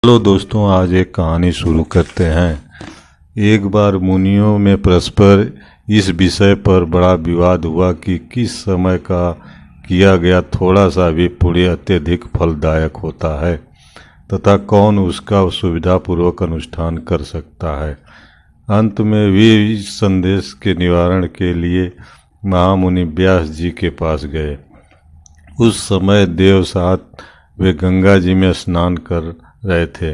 Hello दोस्तों, आज एक कहानी शुरू करते हैं। एक बार मुनियों में परस्पर इस विषय पर बड़ा विवाद हुआ कि किस समय का किया गया थोड़ा सा भी पुण्य अत्यधिक फलदायक होता है तथा कौन उसका सुविधापूर्वक अनुष्ठान कर सकता है। अंत में वे इस संदेश के निवारण के लिए महामुनि व्यास जी के पास गए। उस समय देवसात वे गंगा जी में स्नान कर रहे थे।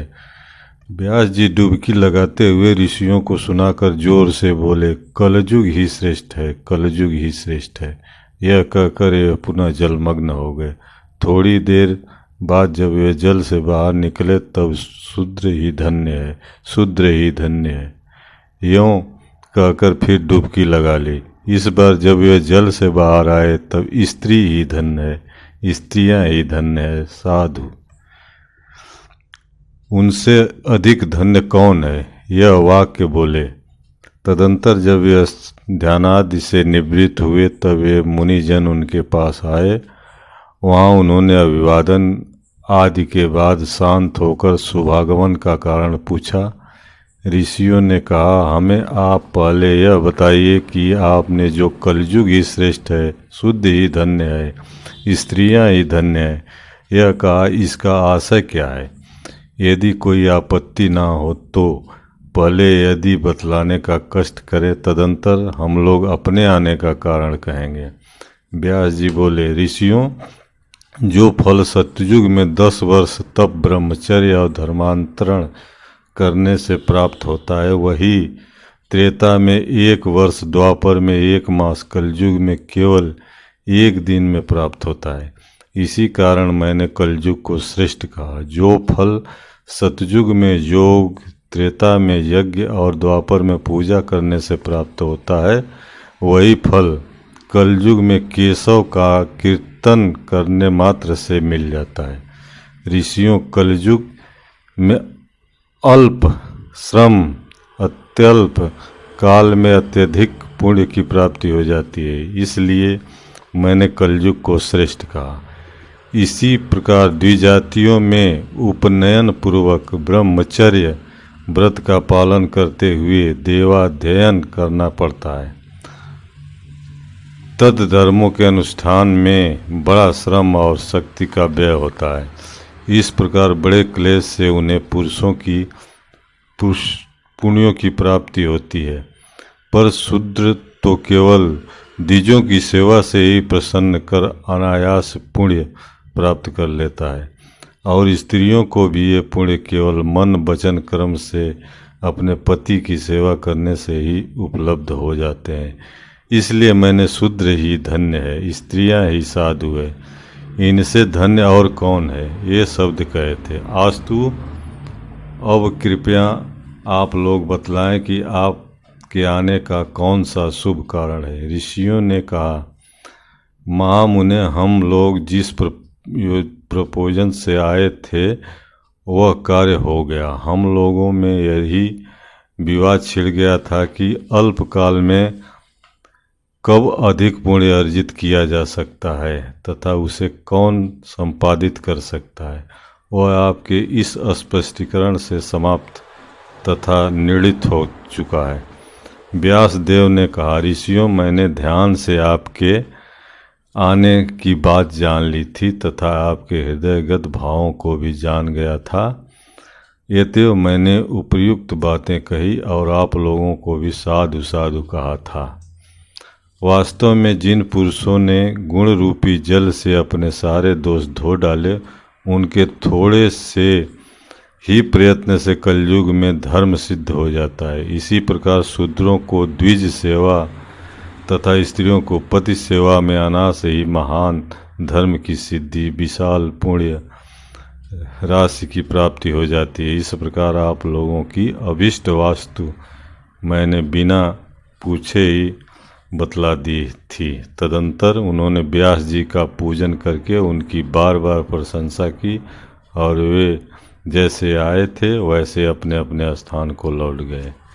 व्यास जी डुबकी लगाते हुए ऋषियों को सुनाकर जोर से बोले, कलयुग ही श्रेष्ठ है, कलयुग ही श्रेष्ठ है। यह कहकर वे पुनः जलमग्न हो गए। थोड़ी देर बाद जब वे जल से बाहर निकले तब शूद्र ही धन्य है, शूद्र ही धन्य है, यूँ कहकर फिर डुबकी लगा ली। इस बार जब वे जल से बाहर आए तब स्त्री ही धन्य है, स्त्रियाँ ही धन्य है, साधु उनसे अधिक धन्य कौन है, यह वाक्य बोले। तदंतर जब वे ध्यानादि से निवृत्त हुए तब वे मुनिजन उनके पास आए। वहाँ उन्होंने अभिवादन आदि के बाद शांत होकर शुभागमन का कारण पूछा। ऋषियों ने कहा, हमें आप पहले यह बताइए कि आपने जो कलयुग ही श्रेष्ठ है, शुद्ध ही धन्य है, स्त्रियां ही धन्य है, यह कहा, इसका आशय क्या है? यदि कोई आपत्ति ना हो तो पहले यदि बतलाने का कष्ट करे, तदंतर हम लोग अपने आने का कारण कहेंगे। व्यास जी बोले, ऋषियों, जो फल सतयुग में 10 वर्ष तप ब्रह्मचर्य और धर्मांतरण करने से प्राप्त होता है, वही त्रेता में 1 वर्ष, द्वापर में 1 मास, कलयुग में केवल 1 दिन में प्राप्त होता है। इसी कारण मैंने कलयुग को श्रेष्ठ कहा। जो फल सतयुग में योग, त्रेता में यज्ञ और द्वापर में पूजा करने से प्राप्त होता है, वही फल कलयुग में केशव का कीर्तन करने मात्र से मिल जाता है। ऋषियों, कलयुग में अल्प श्रम, अत्यल्प काल में अत्यधिक पुण्य की प्राप्ति हो जाती है, इसलिए मैंने कलयुग को श्रेष्ठ कहा। इसी प्रकार द्विजातियों में उपनयन पूर्वक ब्रह्मचर्य व्रत का पालन करते हुए देवाध्ययन करना पड़ता है। तद धर्मों के अनुष्ठान में बड़ा श्रम और शक्ति का व्यय होता है। इस प्रकार बड़े क्लेश से उन्हें पुण्यों की प्राप्ति होती है। पर शूद्र तो केवल द्विजों की सेवा से ही प्रसन्न कर अनायास पुण्य प्राप्त कर लेता है, और स्त्रियों को भी ये पुण्य केवल मन वचन कर्म से अपने पति की सेवा करने से ही उपलब्ध हो जाते हैं। इसलिए मैंने शूद्र ही धन्य है, स्त्रियां ही साधु है, इनसे धन्य और कौन है, ये शब्द कहे थे। आस्तु अब कृपया आप लोग बतलाएं कि आपके आने का कौन सा शुभ कारण है। ऋषियों ने कहा, महामुने, हम लोग जिस प्रपोजन से आए थे वह कार्य हो गया। हम लोगों में यही विवाद छिड़ गया था कि अल्पकाल में कब अधिक पुण्य अर्जित किया जा सकता है तथा उसे कौन संपादित कर सकता है। वह आपके इस स्पष्टीकरण से समाप्त तथा निर्णित हो चुका है। व्यास देव ने कहा, ऋषियों, मैंने ध्यान से आपके आने की बात जान ली थी तथा आपके हृदयगत भावों को भी जान गया था। अतएव मैंने उपयुक्त बातें कही और आप लोगों को भी साधु साधु कहा था। वास्तव में जिन पुरुषों ने गुण रूपी जल से अपने सारे दोष धो डाले, उनके थोड़े से ही प्रयत्न से कलयुग में धर्म सिद्ध हो जाता है। इसी प्रकार शूद्रों को द्विज सेवा तथा स्त्रियों को पति सेवा में आना से ही महान धर्म की सिद्धि, विशाल पुण्य राशि की प्राप्ति हो जाती है। इस प्रकार आप लोगों की अभीष्ट वास्तु मैंने बिना पूछे ही बतला दी थी। तदंतर उन्होंने व्यास जी का पूजन करके उनकी बार बार प्रशंसा की और वे जैसे आए थे वैसे अपने अपने स्थान को लौट गए।